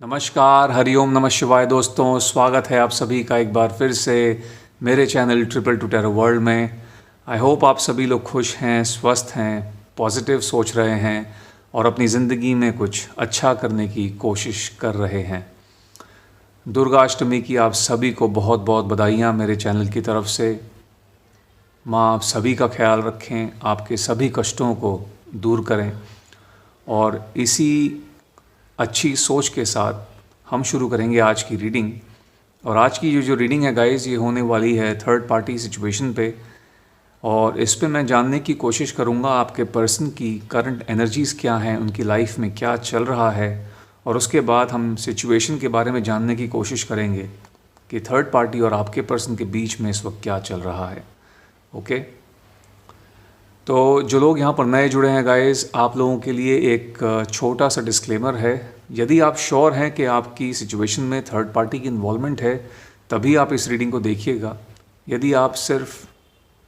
नमस्कार, हरिओम नमः शिवाय दोस्तों। स्वागत है आप सभी का एक बार फिर से मेरे channel triple two Tarot World में। आई होप आप सभी लोग खुश हैं, स्वस्थ हैं, पॉजिटिव सोच रहे हैं और अपनी ज़िंदगी में कुछ अच्छा करने की कोशिश कर रहे हैं। दुर्गाष्टमी की आप सभी को बहुत बहुत बधाइयाँ मेरे चैनल की तरफ से। माँ आप सभी का ख्याल रखें, आपके सभी कष्टों को दूर करें और इसी अच्छी सोच के साथ हम शुरू करेंगे आज की रीडिंग। और आज की जो रीडिंग है गाइस, ये होने वाली है थर्ड पार्टी सिचुएशन पे और इस पे मैं जानने की कोशिश करूँगा आपके पर्सन की करंट एनर्जीज़ क्या हैं, उनकी लाइफ में क्या चल रहा है और उसके बाद हम सिचुएशन के बारे में जानने की कोशिश करेंगे कि थर्ड पार्टी और आपके पर्सन के बीच में इस वक्त क्या चल रहा है। ओके, तो जो लोग यहाँ पर नए जुड़े हैं गाइस, आप लोगों के लिए एक छोटा सा डिस्क्लेमर है। यदि आप श्योर हैं कि आपकी सिचुएशन में थर्ड पार्टी की इन्वॉल्वमेंट है तभी आप इस रीडिंग को देखिएगा। यदि आप सिर्फ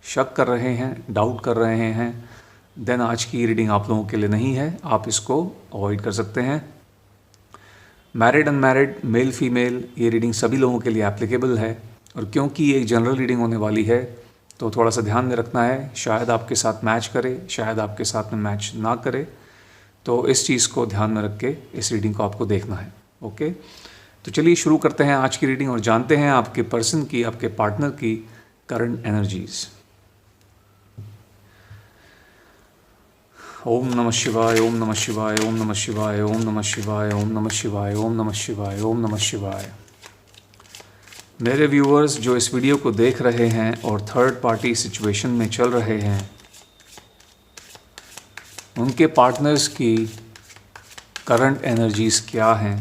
शक कर रहे हैं, डाउट कर रहे हैं, देन आज की रीडिंग आप लोगों के लिए नहीं है, आप इसको अवॉइड कर सकते हैं। मैरिड अनमैरिड, मेल फीमेल, ये रीडिंग सभी लोगों के लिए एप्लीकेबल है और क्योंकि ये एक जनरल रीडिंग होने वाली है तो थोड़ा सा ध्यान में रखना है। शायद आपके साथ मैच करे, शायद आपके साथ में मैच ना करे, तो इस चीज़ को ध्यान में रख के इस रीडिंग को आपको देखना है। ओके, तो चलिए शुरू करते हैं आज की रीडिंग और जानते हैं आपके पर्सन की, आपके पार्टनर की करंट एनर्जीज। ओम नमः शिवाय, ओम नमः शिवाय, ओम नमः शिवाय, ओम नमः शिवाय, ओम नमः शिवाय, ओम नमः शिवाय, ओम नमः शिवाय। मेरे व्यूअर्स जो इस वीडियो को देख रहे हैं और थर्ड पार्टी सिचुएशन में चल रहे हैं, उनके पार्टनर्स की करंट एनर्जीज क्या हैं,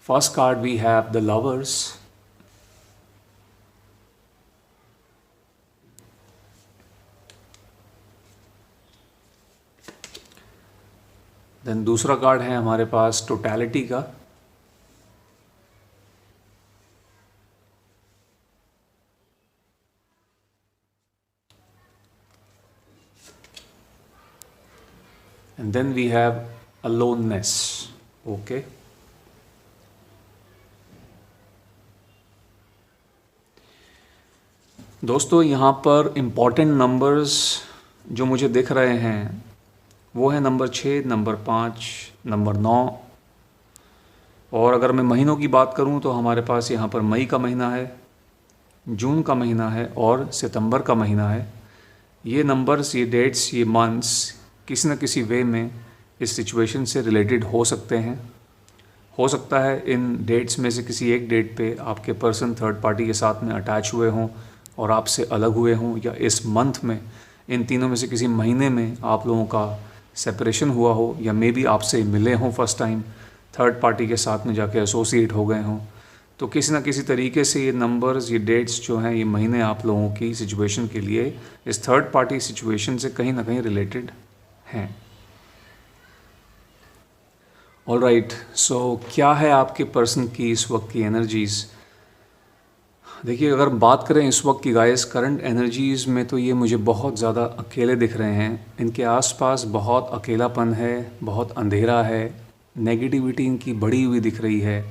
first card we have the lovers, then दूसरा कार्ड है हमारे पास टोटैलिटी का, and then we have aloneness. Okay, दोस्तों यहाँ पर इम्पॉर्टेंट नंबर्स जो मुझे दिख रहे हैं वो है नंबर 6, नंबर 5, नंबर 9। और अगर मैं महीनों की बात करूँ तो हमारे पास यहाँ पर मई का महीना है, जून का महीना है और सितंबर का महीना है। ये नंबर्स, ये डेट्स, ये मंथ्स किसी न किसी वे में इस सिचुएशन से रिलेटेड हो सकते हैं। हो सकता है इन डेट्स में से किसी एक डेट पे आपके पर्सन थर्ड पार्टी के साथ में अटैच हुए हों और आपसे अलग हुए हों, या इस मंथ में इन तीनों में से किसी महीने में आप लोगों का सेपरेशन हुआ हो, या मे बी आपसे मिले हों फर्स्ट टाइम, थर्ड पार्टी के साथ में जाके एसोसिएट हो गए हों। तो किसी न किसी तरीके से ये नंबर्स, ये डेट्स जो हैं, ये महीने आप लोगों की सिचुएशन के लिए इस थर्ड पार्टी सिचुएशन से कहीं ना कहीं रिलेटेड हैं। ऑलराइट, सो क्या है आपके पर्सन की इस वक्त की एनर्जीज़? देखिए, अगर बात करें इस वक्त की गाइस करंट एनर्जीज़ में, तो ये मुझे बहुत ज़्यादा अकेले दिख रहे हैं। इनके आसपास बहुत अकेलापन है, बहुत अंधेरा है, नेगेटिविटी इनकी बढ़ी हुई दिख रही है।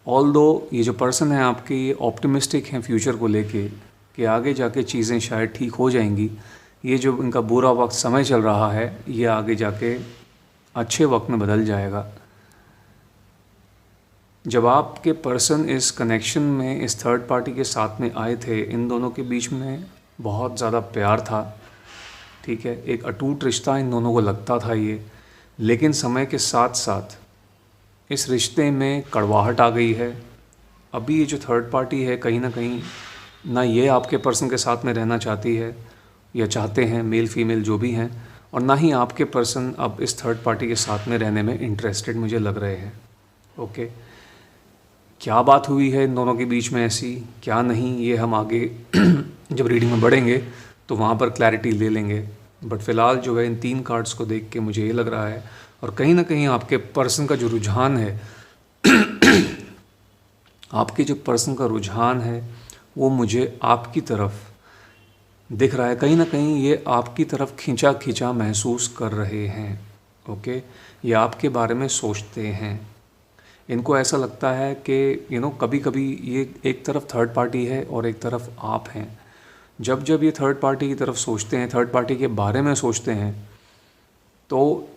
ऑल्दो ये जो पर्सन है आपके, ये ऑप्टिमिस्टिक हैं फ्यूचर को लेके कि आगे जाके चीज़ें शायद ठीक हो जाएंगी। ये जो इनका बुरा वक्त समय चल रहा है, ये आगे जाके अच्छे वक्त में बदल जाएगा। जब आपके पर्सन इस कनेक्शन में इस थर्ड पार्टी के साथ में आए थे, इन दोनों के बीच में बहुत ज़्यादा प्यार था, ठीक है, एक अटूट रिश्ता इन दोनों को लगता था ये। लेकिन समय के साथ साथ इस रिश्ते में कड़वाहट आ गई है। अभी ये जो थर्ड पार्टी है, कहीं ना कहीं ना ये आपके पर्सन के साथ में रहना चाहती है या चाहते हैं, मेल फीमेल जो भी हैं, और ना ही आपके पर्सन अब इस थर्ड पार्टी के साथ में रहने में इंटरेस्टेड मुझे लग रहे हैं। ओके, क्या बात हुई है इन दोनों के बीच में ऐसी, क्या नहीं, ये हम आगे जब रीडिंग में बढ़ेंगे तो वहाँ पर क्लैरिटी ले लेंगे। बट फ़िलहाल जो है इन 3 कार्ड्स को देख के मुझे ये लग रहा है, और कहीं ना कहीं आपके पर्सन का जो रुझान है आपके जो पर्सन का रुझान है वो मुझे आपकी तरफ दिख रहा है, कहीं ना कहीं ये आपकी तरफ खींचा खींचा महसूस कर रहे हैं। ओके, ये आपके बारे में सोचते हैं। इनको ऐसा लगता है कि कभी कभी ये एक तरफ थर्ड पार्टी है और एक तरफ आप हैं। जब जब ये थर्ड पार्टी की तरफ सोचते हैं, थर्ड पार्टी के बारे में सोचते हैं, तो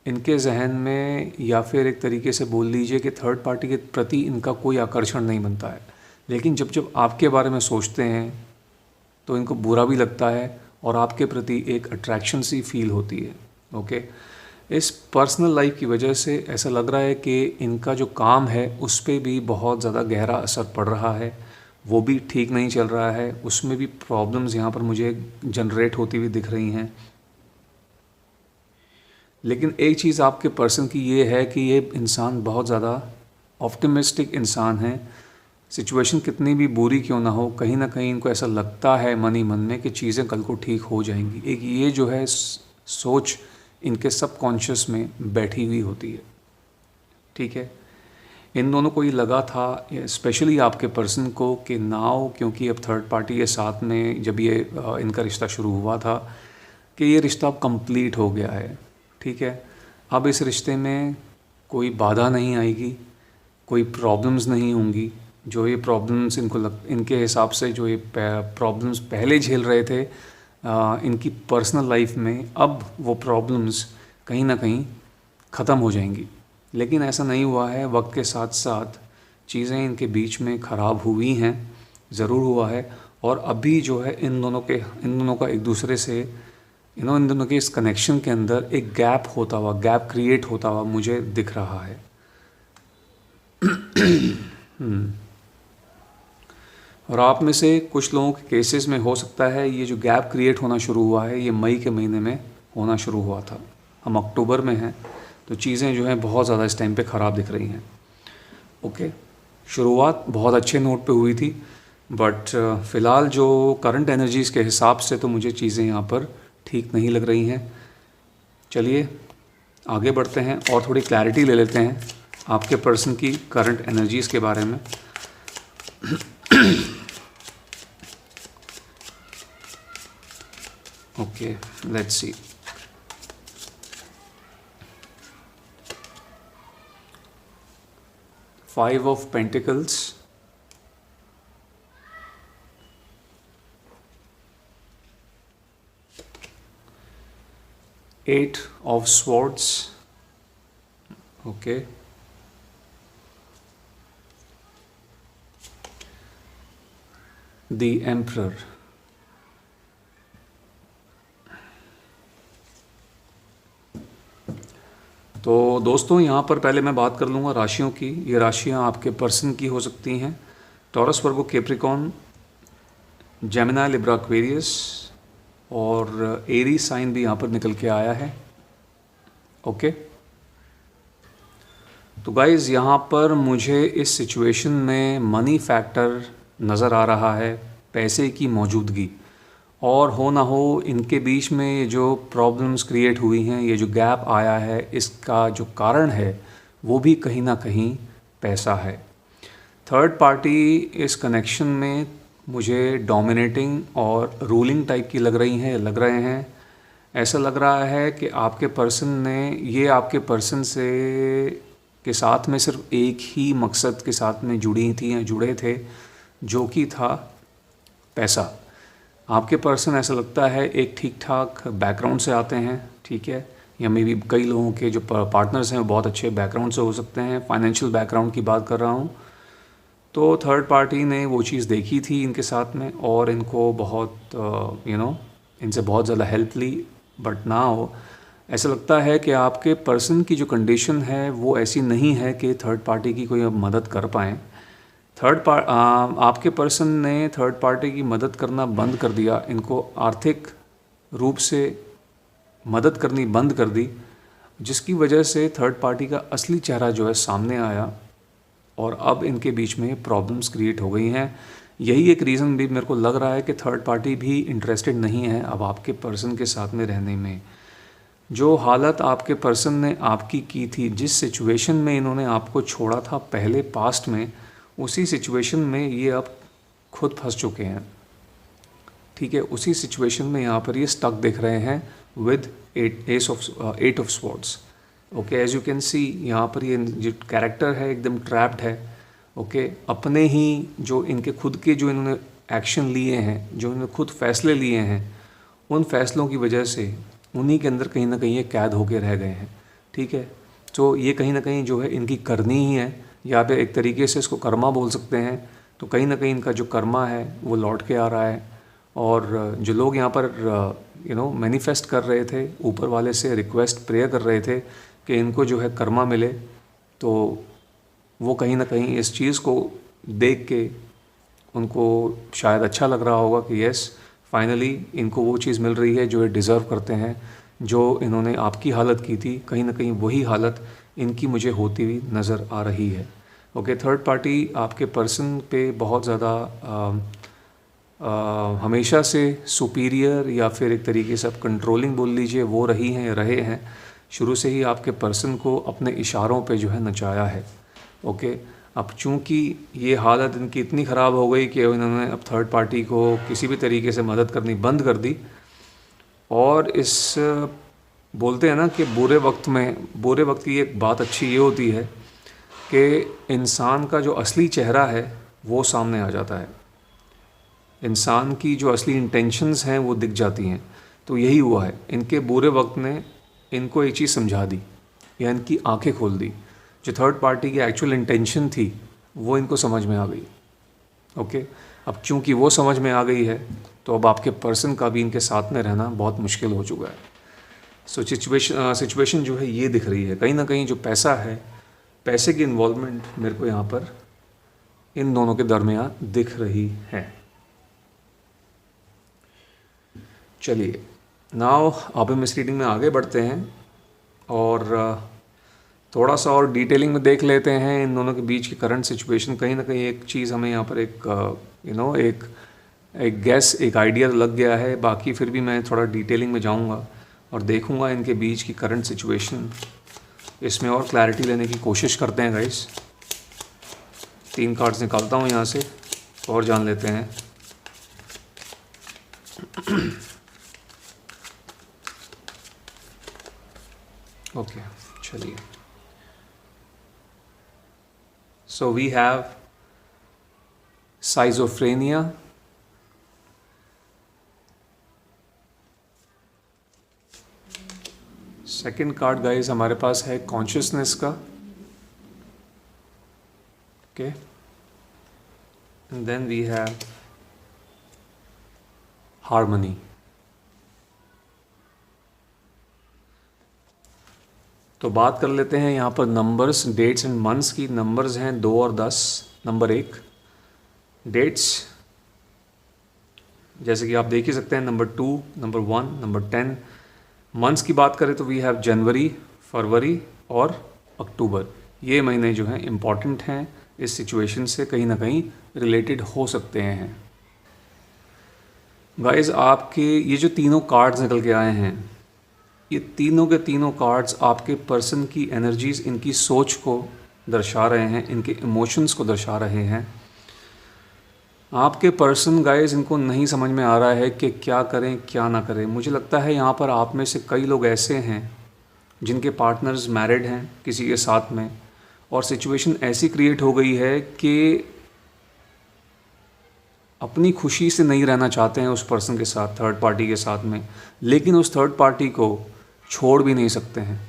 इनके जहन में, या फिर एक तरीके से बोल लीजिए कि थर्ड पार्टी के प्रति इनका कोई आकर्षण नहीं बनता है। लेकिन जब जब आपके बारे में सोचते हैं तो इनको बुरा भी लगता है और आपके प्रति एक अट्रैक्शन सी फील होती है। ओके, इस पर्सनल लाइफ की वजह से ऐसा लग रहा है कि इनका जो काम है उस पर भी बहुत ज़्यादा गहरा असर पड़ रहा है, वो भी ठीक नहीं चल रहा है, उसमें भी प्रॉब्लम्स यहाँ पर मुझे जनरेट होती हुई दिख रही हैं। लेकिन एक चीज़ आपके पर्सन की ये है कि ये इंसान बहुत ज़्यादा ऑप्टिमिस्टिक इंसान है। सिचुएशन कितनी भी बुरी क्यों ना हो, कहीं ना कहीं इनको ऐसा लगता है मन ही मन में कि चीज़ें कल को ठीक हो जाएंगी। एक ये जो है सोच इनके सबकॉन्शियस में बैठी हुई होती है। ठीक है, इन दोनों को ये लगा था, स्पेशली आपके पर्सन को, कि नाउ क्योंकि अब थर्ड पार्टी के साथ में जब ये इनका रिश्ता शुरू हुआ था, कि ये रिश्ता अब कंप्लीट हो गया है। ठीक है, अब इस रिश्ते में कोई बाधा नहीं आएगी, कोई प्रॉब्लम्स नहीं होंगी। जो ये प्रॉब्लम्स इनके हिसाब से जो ये प्रॉब्लम्स पहले झेल रहे थे इनकी पर्सनल लाइफ में, अब वो प्रॉब्लम्स कहीं ना कहीं ख़त्म हो जाएंगी। लेकिन ऐसा नहीं हुआ है, वक्त के साथ साथ चीज़ें इनके बीच में ख़राब हुई हैं, ज़रूर हुआ है। और अभी जो है इन दोनों का एक दूसरे से इन दोनों के इस कनेक्शन के अंदर एक गैप क्रिएट होता हुआ मुझे दिख रहा है। और आप में से कुछ लोगों के केसेस में हो सकता है ये जो गैप क्रिएट होना शुरू हुआ है ये मई के महीने में होना शुरू हुआ था। हम अक्टूबर में हैं, तो चीज़ें जो हैं बहुत ज़्यादा इस टाइम पे ख़राब दिख रही हैं। ओके, शुरुआत बहुत अच्छे नोट पे हुई थी, बट फ़िलहाल जो करंट एनर्जीज़ के हिसाब से तो मुझे चीज़ें यहाँ पर ठीक नहीं लग रही हैं। चलिए आगे बढ़ते हैं और थोड़ी क्लैरिटी ले लेते हैं आपके पर्सन की करंट एनर्जीज़ के बारे में। Okay, let's see. Five of Pentacles, Eight of Swords, okay, the Emperor. तो दोस्तों यहाँ पर पहले मैं बात कर लूँगा राशियों की। ये राशियाँ आपके पर्सन की हो सकती हैं, टॉरस, वर्गो, कैप्रिकॉर्न, जेमिनी, लिब्रा, एक्वेरियस, और एरी साइन भी यहाँ पर निकल के आया है। ओके, तो गाइज़ यहाँ पर मुझे इस सिचुएशन में मनी फैक्टर नज़र आ रहा है, पैसे की मौजूदगी। और हो ना हो इनके बीच में ये जो प्रॉब्लम्स क्रिएट हुई हैं, ये जो गैप आया है, इसका जो कारण है वो भी कहीं ना कहीं पैसा है। थर्ड पार्टी इस कनेक्शन में मुझे डोमिनेटिंग और रूलिंग टाइप की लग रहे हैं। ऐसा लग रहा है कि आपके पर्सन से के साथ में सिर्फ एक ही मकसद के साथ में जुड़ी थी या जुड़े थे, जो कि था पैसा। आपके पर्सन ऐसा लगता है एक ठीक ठाक बैकग्राउंड से आते हैं, ठीक है, या मे बी कई लोगों के जो पार्टनर्स हैं वो बहुत अच्छे बैकग्राउंड से हो सकते हैं। फाइनेंशियल बैकग्राउंड की बात कर रहा हूँ। तो थर्ड पार्टी ने वो चीज़ देखी थी इनके साथ में और इनको बहुत इनसे बहुत ज़्यादा हेल्प ली। बट नाउ ऐसा लगता है कि आपके पर्सन की जो कंडीशन है वो ऐसी नहीं है कि थर्ड पार्टी की कोई अब मदद कर पाएँ। आपके पर्सन ने थर्ड पार्टी की मदद करना बंद कर दिया, इनको आर्थिक रूप से मदद करनी बंद कर दी, जिसकी वजह से थर्ड पार्टी का असली चेहरा जो है सामने आया और अब इनके बीच में प्रॉब्लम्स क्रिएट हो गई हैं। यही एक रीज़न भी मेरे को लग रहा है कि थर्ड पार्टी भी इंटरेस्टेड नहीं है अब आपके पर्सन के साथ में रहने में। जो हालत आपके पर्सन ने आपकी की थी, जिस सिचुएशन में इन्होंने आपको छोड़ा था पहले पास्ट में, उसी सिचुएशन में ये अब खुद फंस चुके हैं। ठीक है, उसी सिचुएशन में यहाँ पर ये स्टक दिख रहे हैं with 8 of swords. Okay, as you can see यहाँ पर ये जो कैरेक्टर है एकदम ट्रैप्ड है। ओके, अपने ही जो इनके खुद के जो इन्होंने एक्शन लिए हैं, जो इन्होंने खुद फैसले लिए हैं, उन फैसलों की वजह से उन्हीं के अंदर कहीं ना कहीं ये कैद होके रह गए हैं। ठीक है, तो ये कहीं ना कहीं जो है इनकी करनी ही है, या फिर एक तरीके से इसको कर्मा बोल सकते हैं। तो कहीं ना कहीं इनका जो कर्मा है वो लौट के आ रहा है। और जो लोग यहाँ पर मैनिफेस्ट कर रहे थे, ऊपर वाले से रिक्वेस्ट प्रेयर कर रहे थे कि इनको जो है कर्मा मिले, तो वो कहीं ना कहीं इस चीज़ को देख के उनको शायद अच्छा लग रहा होगा कि यस, फाइनली इनको वो चीज़ मिल रही है जो ये डिज़र्व करते हैं। जो इन्होंने आपकी हालत की थी, कहीं ना कहीं वही हालत इनकी मुझे होती हुई नज़र आ रही है। ओके, थर्ड पार्टी आपके पर्सन पे बहुत ज़्यादा हमेशा से सुपीरियर या फिर एक तरीके से आप कंट्रोलिंग बोल लीजिए, वो रही हैं, रहे हैं। शुरू से ही आपके पर्सन को अपने इशारों पे जो है नचाया है। ओके, अब चूंकि ये हालत इनकी इतनी ख़राब हो गई कि इन्होंने अब थर्ड पार्टी को किसी भी तरीके से मदद करनी बंद कर दी। और इस बोलते हैं ना कि बुरे वक्त की एक बात अच्छी ये होती है कि इंसान का जो असली चेहरा है वो सामने आ जाता है, इंसान की जो असली इंटेंशंस हैं वो दिख जाती हैं। तो यही हुआ है, इनके बुरे वक्त ने इनको एक चीज़ समझा दी या इनकी आंखें खोल दी। जो थर्ड पार्टी की एक्चुअल इंटेंशन थी वो इनको समझ में आ गई। ओके, अब चूंकि वो समझ में आ गई है तो अब आपके पर्सन का भी इनके साथ में रहना बहुत मुश्किल हो चुका है। सो सिचुएशन जो है ये दिख रही है, कहीं ना कहीं जो पैसा है, पैसे की इन्वॉल्वमेंट मेरे को यहाँ पर इन दोनों के दरमियान दिख रही है। चलिए, नाउ अब हम इस रीडिंग में आगे बढ़ते हैं और थोड़ा सा और डिटेलिंग में देख लेते हैं इन दोनों के बीच की करंट सिचुएशन। कहीं ना कहीं एक चीज़ हमें यहाँ पर एक गैस, एक आइडिया लग गया है। बाकी फिर भी मैं थोड़ा डिटेलिंग में जाऊँगा और देखूँगा इनके बीच की करंट सिचुएशन, इसमें और क्लैरिटी लेने की कोशिश करते हैं गाइस। 3 कार्ड्स निकालता हूँ यहाँ से और जान लेते हैं। ओके, चलिए। So we have schizophrenia, second card guys हमारे पास है कॉन्शियसनेस का। Okay, and then we have harmony. तो बात कर लेते हैं यहाँ पर नंबर्स, डेट्स एंड मंथ्स की। नंबर्स हैं 2 और 10। नंबर 1, डेट्स जैसे कि आप देख ही सकते हैं, नंबर 2, नंबर 1, नंबर 10। मंथ्स की बात करें तो वी हैव जनवरी, फरवरी और अक्टूबर। ये महीने जो हैं इम्पॉर्टेंट हैं, इस सिचुएशन से कहीं ना कहीं रिलेटेड हो सकते हैं। गाइस, आपके ये जो तीनों कार्ड्स निकल के आए हैं, ये तीनों के तीनों कार्ड्स आपके पर्सन की एनर्जीज, इनकी सोच को दर्शा रहे हैं, इनके इमोशंस को दर्शा रहे हैं। आपके पर्सन गाइस, इनको नहीं समझ में आ रहा है कि क्या करें क्या ना करें। मुझे लगता है यहाँ पर आप में से कई लोग ऐसे हैं जिनके पार्टनर्स मैरिड हैं किसी के साथ में, और सिचुएशन ऐसी क्रिएट हो गई है कि अपनी खुशी से नहीं रहना चाहते हैं उस पर्सन के साथ, थर्ड पार्टी के साथ में, लेकिन उस थर्ड पार्टी को छोड़ भी नहीं सकते हैं।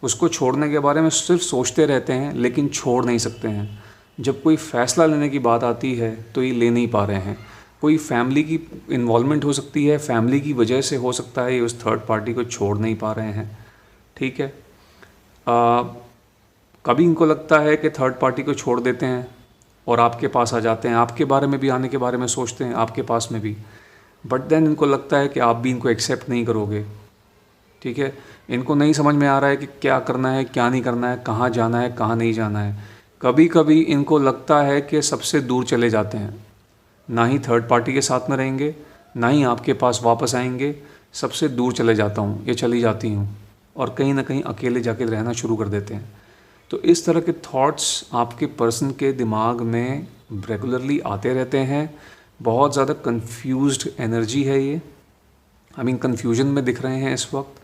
उसको छोड़ने के बारे में सिर्फ सोचते रहते हैं लेकिन छोड़ नहीं सकते हैं। जब कोई फ़ैसला लेने की बात आती है तो ये ले नहीं पा रहे हैं। कोई फैमिली की इन्वॉल्वमेंट हो सकती है, फैमिली की वजह से हो सकता है ये उस थर्ड पार्टी को छोड़ नहीं पा रहे हैं। ठीक है, कभी इनको लगता है कि थर्ड पार्टी को छोड़ देते हैं और आपके पास आ जाते हैं, आपके बारे में भी आने के बारे में सोचते हैं, आपके पास में भी, बट देन इनको लगता है कि आप भी इनको एक्सेप्ट नहीं करोगे। ठीक है, इनको नहीं समझ में आ रहा है कि क्या करना है क्या नहीं करना है, कहाँ जाना है कहाँ नहीं जाना है। कभी कभी इनको लगता है कि सबसे दूर चले जाते हैं, ना ही थर्ड पार्टी के साथ में रहेंगे ना ही आपके पास वापस आएंगे। सबसे दूर चले जाता हूँ, ये चली जाती हूँ, और कहीं ना कहीं अकेले जाके रहना शुरू कर देते हैं। तो इस तरह के थॉट्स आपके पर्सन के दिमाग में रेगुलरली आते रहते हैं। बहुत ज़्यादा कंफ्यूज्ड एनर्जी है ये, आई मीन कन्फ्यूजन में दिख रहे हैं इस वक्त,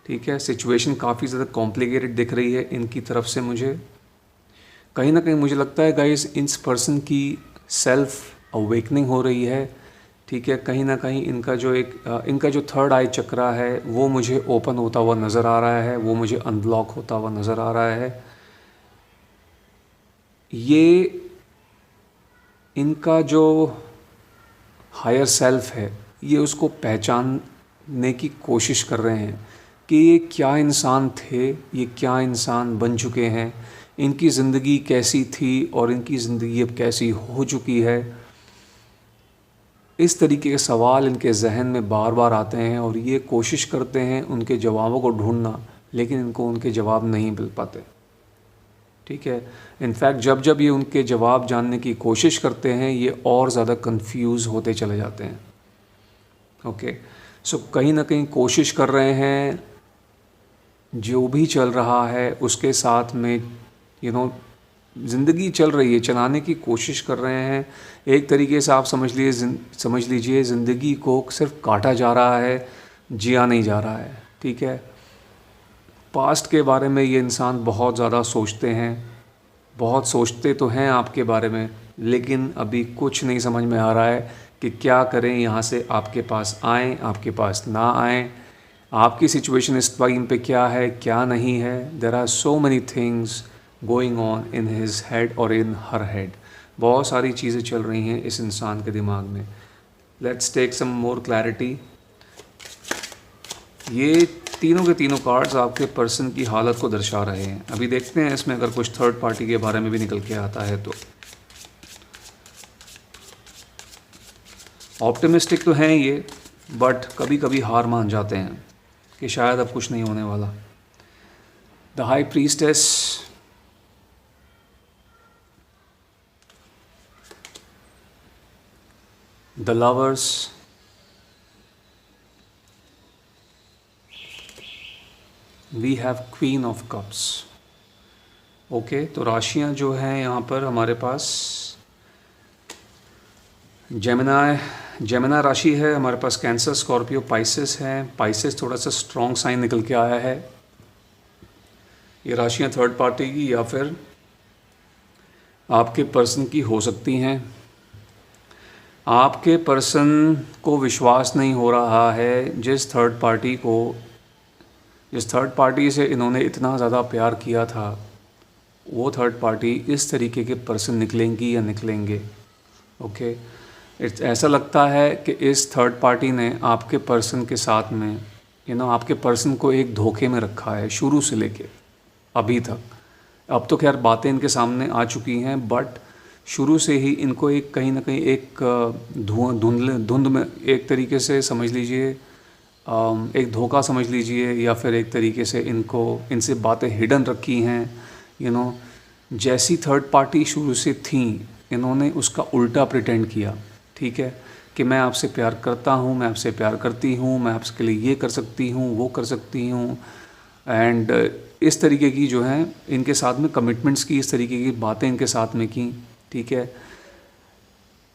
ठीक है। सिचुएशन काफ़ी ज़्यादा कॉम्प्लिकेटेड दिख रही है इनकी तरफ से मुझे। कहीं ना कहीं मुझे लगता है गाइस इस पर्सन की सेल्फ अवेकनिंग हो रही है, ठीक है। कहीं ना कहीं इनका जो थर्ड आई चक्रा है वो मुझे ओपन होता हुआ नज़र आ रहा है, वो मुझे अनब्लॉक होता हुआ नज़र आ रहा है। ये इनका जो हायर सेल्फ है ये उसको पहचानने की कोशिश कर रहे हैं कि ये क्या इंसान थे, ये क्या इंसान बन चुके हैं, इनकी ज़िंदगी कैसी थी और इनकी ज़िंदगी अब कैसी हो चुकी है। इस तरीके के सवाल इनके जहन में बार बार आते हैं और ये कोशिश करते हैं उनके जवाबों को ढूंढना, लेकिन इनको उनके जवाब नहीं मिल पाते, ठीक है। इनफैक्ट जब जब ये उनके जवाब जानने की कोशिश करते हैं ये और ज़्यादा कंफ्यूज होते चले जाते हैं। ओके, सो कहीं ना कहीं कोशिश कर रहे हैं जो भी चल रहा है उसके साथ में ज़िंदगी चल रही है, चलाने की कोशिश कर रहे हैं। एक तरीके से आप समझ लीजिए ज़िंदगी को सिर्फ काटा जा रहा है, जिया नहीं जा रहा है, ठीक है। पास्ट के बारे में ये इंसान बहुत ज़्यादा सोचते हैं, बहुत सोचते तो हैं आपके बारे में, लेकिन अभी कुछ नहीं समझ में आ रहा है कि क्या करें, यहाँ से आपके पास आएँ, आपके पास ना आएँ, आपकी सिचुएशन इस टाइम पे क्या है क्या नहीं है। There are so many things going on in his head और इन हर हेड। बहुत सारी चीज़ें चल रही हैं इस इंसान के दिमाग में। Let's take some more clarity. ये तीनों के तीनों कार्ड्स आपके पर्सन की हालत को दर्शा रहे हैं। अभी देखते हैं इसमें अगर कुछ थर्ड पार्टी के बारे में भी निकल के आता है तो। ऑप्टिमिस्टिक तो हैं ये, बट कभी कभी हार मान जाते हैं कि शायद अब कुछ नहीं होने वाला। The high priestess, the lovers, we have queen of cups. Okay, तो राशियां जो हैं यहाँ पर हमारे पास जेमिना राशि है, हमारे पास कैंसर, स्कॉर्पियो, पाइसेस है। पाइसेस थोड़ा सा स्ट्रॉन्ग साइन निकल के आया है। ये राशियां थर्ड पार्टी की या फिर आपके पर्सन की हो सकती हैं। आपके पर्सन को विश्वास नहीं हो रहा है जिस थर्ड पार्टी से इन्होंने इतना ज़्यादा प्यार किया था, वो थर्ड पार्टी इस तरीके के पर्सन निकलेंगी या निकलेंगे। ओके, ऐसा लगता है कि इस थर्ड पार्टी ने आपके पर्सन के साथ में आपके पर्सन को एक धोखे में रखा है शुरू से लेके अभी तक। अब तो खैर बातें इनके सामने आ चुकी हैं, बट शुरू से ही इनको एक कहीं ना कहीं एक धुंध में एक तरीके से समझ लीजिए, एक धोखा समझ लीजिए, या फिर एक तरीके से इनसे बातें हिडन रखी हैं। जैसी थर्ड पार्टी शुरू से थी इन्होंने उसका उल्टा प्रिटेंड किया, ठीक है, कि मैं आपसे प्यार करता हूँ, मैं आपसे प्यार करती हूँ, मैं आपके लिए ये कर सकती हूँ, वो कर सकती हूँ, एंड इस तरीके की जो है इनके साथ में कमिटमेंट्स की, इस तरीके की बातें इनके साथ में की, ठीक है।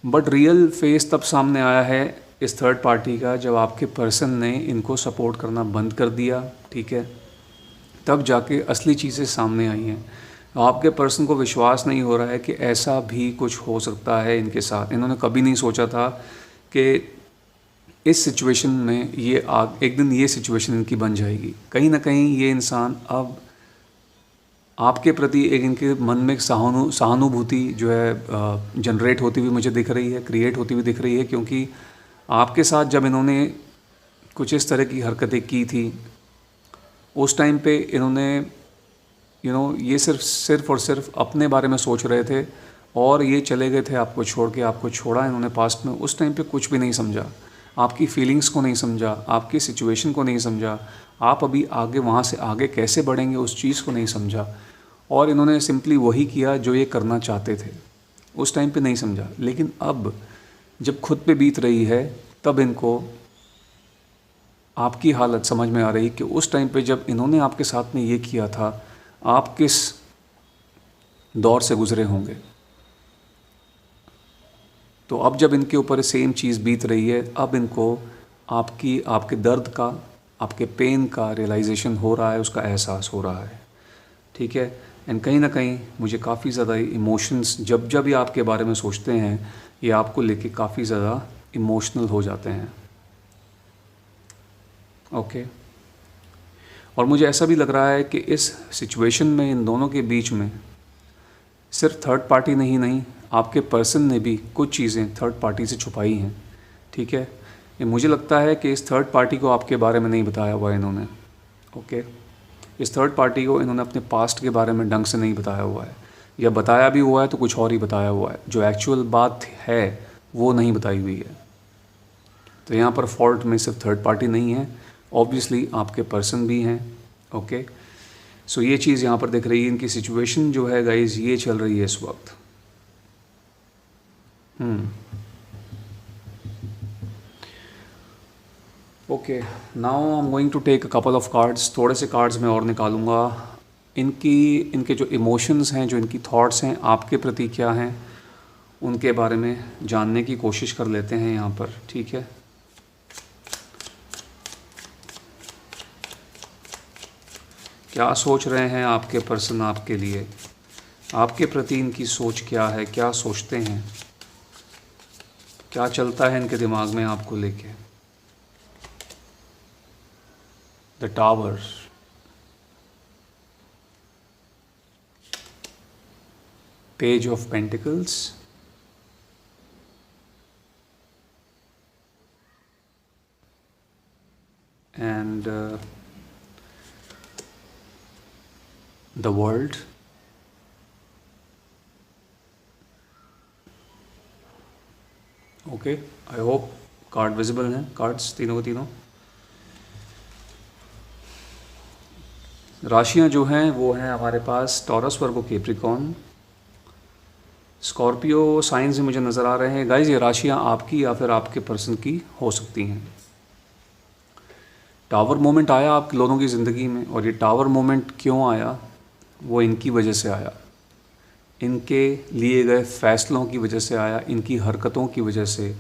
बट रियल फेस तब सामने आया है इस थर्ड पार्टी का जब आपके पर्सन ने इनको सपोर्ट करना बंद कर दिया, ठीक है। तब जाके असली चीज़ें सामने आई हैं। आपके पर्सन को विश्वास नहीं हो रहा है कि ऐसा भी कुछ हो सकता है इनके साथ। इन्होंने कभी नहीं सोचा था कि इस सिचुएशन में एक दिन ये सिचुएशन इनकी बन जाएगी। कहीं ना कहीं ये इंसान अब आपके प्रति एक इनके मन में सहानुभूति जो है जनरेट होती हुई मुझे दिख रही है, क्रिएट होती हुई दिख रही है, क्योंकि आपके साथ जब इन्होंने कुछ इस तरह की हरकतें की थी उस टाइम पे इन्होंने ये सिर्फ और सिर्फ अपने बारे में सोच रहे थे और ये चले गए थे आपको छोड़ के। आपको छोड़ा इन्होंने पास्ट में, उस टाइम पे कुछ भी नहीं समझा, आपकी फीलिंग्स को नहीं समझा, आपकी सिचुएशन को नहीं समझा, आप अभी आगे वहाँ से आगे कैसे बढ़ेंगे उस चीज़ को नहीं समझा, और इन्होंने सिंपली वही किया जो ये करना चाहते थे। उस टाइम पे नहीं समझा, लेकिन अब जब खुद पे बीत रही है तब इनको आपकी हालत समझ में आ रही कि उस टाइम पे जब इन्होंने आपके साथ में ये किया था आप किस दौर से गुजरे होंगे। तो अब जब इनके ऊपर सेम चीज़ बीत रही है, अब इनको आपके दर्द का, आपके पेन का रियलाइजेशन हो रहा है, उसका एहसास हो रहा है, ठीक है। एंड कहीं ना कहीं मुझे काफ़ी ज़्यादा इमोशंस, जब जब ये आपके बारे में सोचते हैं, ये आपको लेके काफ़ी ज़्यादा इमोशनल हो जाते हैं, ओके। और मुझे ऐसा भी लग रहा है कि इस सिचुएशन में इन दोनों के बीच में सिर्फ थर्ड पार्टी नहीं, आपके पर्सन ने भी कुछ चीज़ें थर्ड पार्टी से छुपाई हैं, ठीक है। ये मुझे लगता है कि इस थर्ड पार्टी को आपके बारे में नहीं बताया हुआ है इन्होंने, ओके। इस थर्ड पार्टी को इन्होंने अपने पास्ट के बारे में ढंग से नहीं बताया हुआ है, या बताया भी हुआ है तो कुछ और ही बताया हुआ है, जो एक्चुअल बात है वो नहीं बताई हुई है। तो यहाँ पर फॉल्ट में सिर्फ थर्ड पार्टी नहीं है, ऑब्वियसली आपके पर्सन भी हैं, ओके। सो ये चीज़ यहाँ पर दिख रही है। इनकी सिचुएशन जो है गाइज ये चल रही है इस वक्त। Okay, now I am going to take a couple of cards. थोड़े से कार्ड्स मैं और निकालूंगा। इनके जो इमोशंस हैं, जो इनकी थॉट्स हैं आपके प्रति क्या हैं, उनके बारे में जानने की कोशिश कर लेते हैं यहाँ पर, ठीक है। क्या सोच रहे हैं आपके पर्सन आपके लिए, आपके प्रति इनकी सोच क्या है, क्या सोचते हैं, क्या चलता है इनके दिमाग में आपको लेके। The tower, page of pentacles, and the world. Okay, I hope card visible हैं, कार्ड्स तीनों के तीनों। राशियां जो हैं वो हैं हमारे पास टॉरस, वर्गो, कैप्रिकॉर्न, स्कॉर्पियो साइंस में मुझे नज़र आ रहे हैं। गाइज ये राशियां आपकी या फिर आपके पर्सन की हो सकती हैं। टावर मोमेंट आया आप लोगों की ज़िंदगी में, और ये टावर मोमेंट क्यों आया, वो इनकी वजह से आया, इनके लिए गए फैसलों की वजह से आया, इनकी हरकतों की वजह से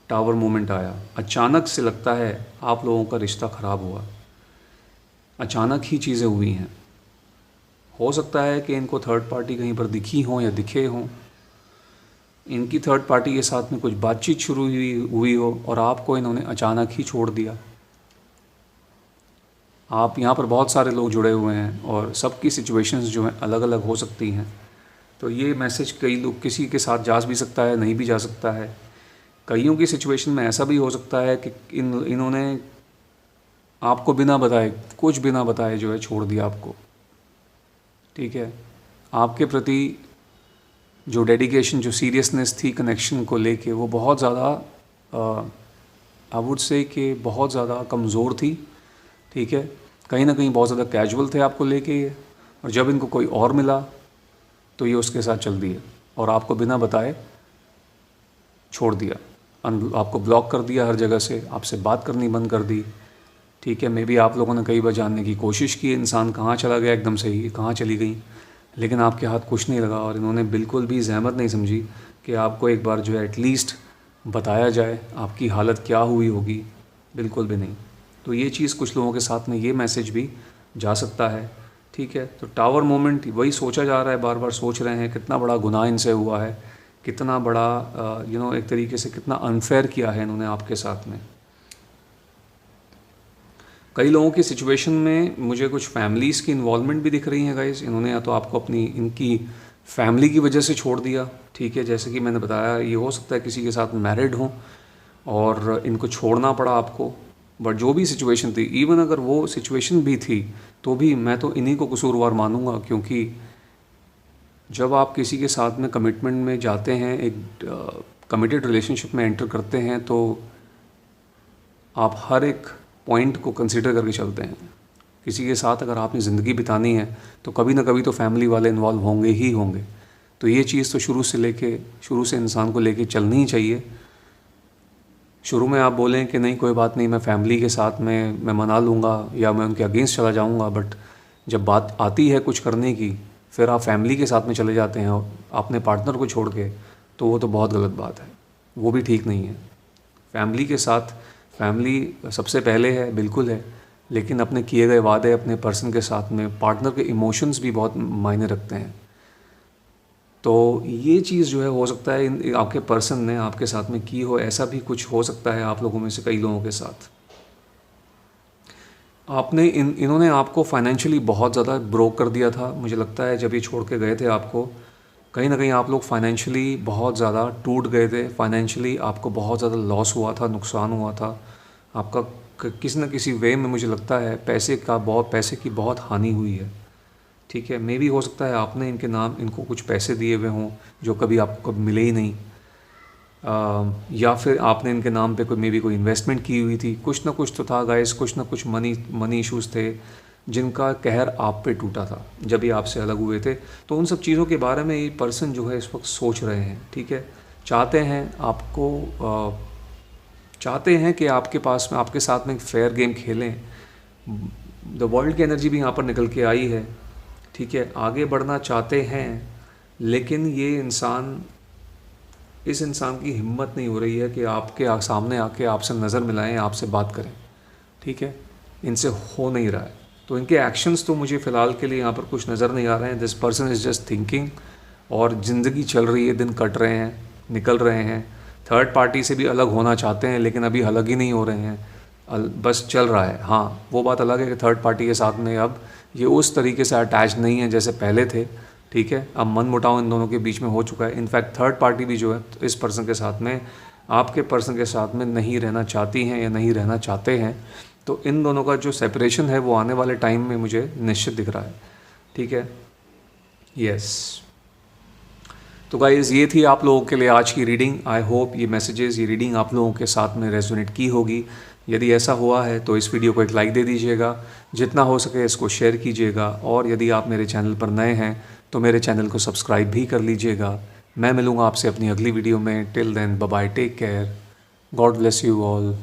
टावर मोमेंट आया। अचानक से लगता है आप लोगों का रिश्ता ख़राब हुआ, अचानक ही चीज़ें हुई हैं। हो सकता है कि इनको थर्ड पार्टी कहीं पर दिखी हो या दिखे हों, इनकी थर्ड पार्टी के साथ में कुछ बातचीत शुरू हुई हो और आपको इन्होंने अचानक ही छोड़ दिया। आप यहाँ पर बहुत सारे लोग जुड़े हुए हैं और सबकी सिचुएशंस जो हैं अलग अलग हो सकती हैं। तो ये मैसेज कई लोग, किसी के साथ जा भी सकता है, नहीं भी जा सकता है। कईयों की सिचुएशन में ऐसा भी हो सकता है कि इन्होंने आपको बिना बताए, कुछ बिना बताए जो है छोड़ दिया आपको, ठीक है। आपके प्रति जो डेडिकेशन, जो सीरियसनेस थी कनेक्शन को लेके, वो बहुत ज़्यादा आई वुड से कि बहुत ज़्यादा कमज़ोर थी, ठीक है। कहीं ना कहीं बहुत ज़्यादा कैजुअल थे आपको लेके ये, और जब इनको कोई और मिला तो ये उसके साथ चल दिए और आपको बिना बताए छोड़ दिया, आपको ब्लॉक कर दिया हर जगह से, आपसे बात करनी बंद कर दी, ठीक है। मे बी आप लोगों ने कई बार जानने की कोशिश की इंसान कहाँ चला गया, एकदम से ही कहाँ चली गई, लेकिन आपके हाथ कुछ नहीं लगा और इन्होंने बिल्कुल भी जहमत नहीं समझी कि आपको एक बार जो है एटलीस्ट बताया जाए आपकी हालत क्या हुई होगी, बिल्कुल भी नहीं। तो ये चीज़ कुछ लोगों के साथ में, ये मैसेज भी जा सकता है, ठीक है। तो टावर मोमेंट वही सोचा जा रहा है, बार बार सोच रहे हैं कितना बड़ा गुनाह इनसे हुआ है, कितना बड़ा एक तरीके से कितना अनफेयर किया है इन्होंने आपके साथ में। कई लोगों की सिचुएशन में मुझे कुछ फैमिलीज़ की इन्वॉल्वमेंट भी दिख रही हैं गाइस। इन्होंने या तो आपको अपनी इनकी फैमिली की वजह से छोड़ दिया, ठीक है। जैसे कि मैंने बताया, ये हो सकता है किसी के साथ मैरिड हों और इनको छोड़ना पड़ा आपको, बट जो भी सिचुएशन थी, इवन अगर वो सिचुएशन भी थी तो भी मैं तो इन्हीं को कसूरवार मानूंगा, क्योंकि जब आप किसी के साथ में कमिटमेंट में जाते हैं, एक कमिटेड रिलेशनशिप में एंटर करते हैं, तो आप हर एक पॉइंट को कंसीडर करके चलते हैं। किसी के साथ अगर आपने ज़िंदगी बितानी है तो कभी ना कभी तो फैमिली वाले इन्वॉल्व होंगे ही होंगे। तो ये चीज़ तो शुरू से इंसान को लेके चलनी ही चाहिए। शुरू में आप बोलें कि नहीं कोई बात नहीं, मैं फैमिली के साथ में मैं मना लूँगा या मैं उनके अगेंस्ट चला जाऊँगा, बट जब बात आती है कुछ करने की, फिर आप फैमिली के साथ में चले जाते हैं अपने पार्टनर को छोड़ के, तो वो तो बहुत गलत बात है। वो भी ठीक नहीं है। फैमिली के साथ, फैमिली सबसे पहले है, बिल्कुल है, लेकिन अपने किए गए वादे अपने पर्सन के साथ में, पार्टनर के इमोशंस भी बहुत मायने रखते हैं। तो ये चीज़ जो है हो सकता है आपके पर्सन ने आपके साथ में की हो, ऐसा भी कुछ हो सकता है आप लोगों में से कई लोगों के साथ। आपने इन्होंने आपको फाइनेंशियली बहुत ज़्यादा ब्रोक कर दिया था, मुझे लगता है जब ये छोड़ के गए थे आपको, कहीं ना कहीं आप लोग फाइनेंशियली बहुत ज़्यादा टूट गए थे, फाइनेंशियली आपको बहुत ज़्यादा लॉस हुआ था, नुकसान हुआ था आपका, किसी न किसी वे में मुझे लगता है पैसे की बहुत हानि हुई है। ठीक है, मे भी हो सकता है आपने इनको कुछ पैसे दिए हुए हों जो कभी आपको कभी मिले ही नहीं, या फिर आपने इनके नाम पे कोई इन्वेस्टमेंट की हुई थी, कुछ ना कुछ तो था गाइस, कुछ ना कुछ मनी इश्यूज़ थे जिनका कहर आप पे टूटा था जब ये आपसे अलग हुए थे। तो उन सब चीज़ों के बारे में ये पर्सन जो है इस वक्त सोच रहे हैं। ठीक है, चाहते हैं कि आपके पास में, आपके साथ में एक फेयर गेम खेलें। द वर्ल्ड की एनर्जी भी यहाँ पर निकल के आई है। ठीक है, आगे बढ़ना चाहते हैं, लेकिन इस इंसान की हिम्मत नहीं हो रही है कि आपके सामने आके आपसे नज़र मिलाएं, आपसे बात करें। ठीक है, इनसे हो नहीं रहा है। तो इनके एक्शंस तो मुझे फ़िलहाल के लिए यहाँ पर कुछ नज़र नहीं आ रहे हैं। This person is just thinking, और ज़िंदगी चल रही है, दिन कट रहे हैं, निकल रहे हैं। थर्ड पार्टी से भी अलग होना चाहते हैं, लेकिन अभी अलग ही नहीं हो रहे हैं, बस चल रहा है। हाँ, वो बात अलग है कि थर्ड पार्टी के साथ में अब ये उस तरीके से अटैच नहीं है जैसे पहले थे। ठीक है, अब मन मुटाव इन दोनों के बीच में हो चुका है। इनफैक्ट थर्ड पार्टी भी जो है इस पर्सन के साथ में, आपके पर्सन के साथ में नहीं रहना चाहती हैं या नहीं रहना चाहते हैं। तो इन दोनों का जो सेपरेशन है वो आने वाले टाइम में मुझे निश्चित दिख रहा है। ठीक है, यस। तो गाइज़, ये थी आप लोगों के लिए आज की रीडिंग। आई होप ये मैसेजेस, ये रीडिंग आप लोगों के साथ में रेजोनेट की होगी। यदि ऐसा हुआ है तो इस वीडियो को एक लाइक दे दीजिएगा, जितना हो सके इसको शेयर कीजिएगा, और यदि आप मेरे चैनल पर नए हैं तो मेरे चैनल को सब्सक्राइब भी कर लीजिएगा। मैं मिलूँगा आपसे अपनी अगली वीडियो में। Till then, bye bye, take care, God bless you all.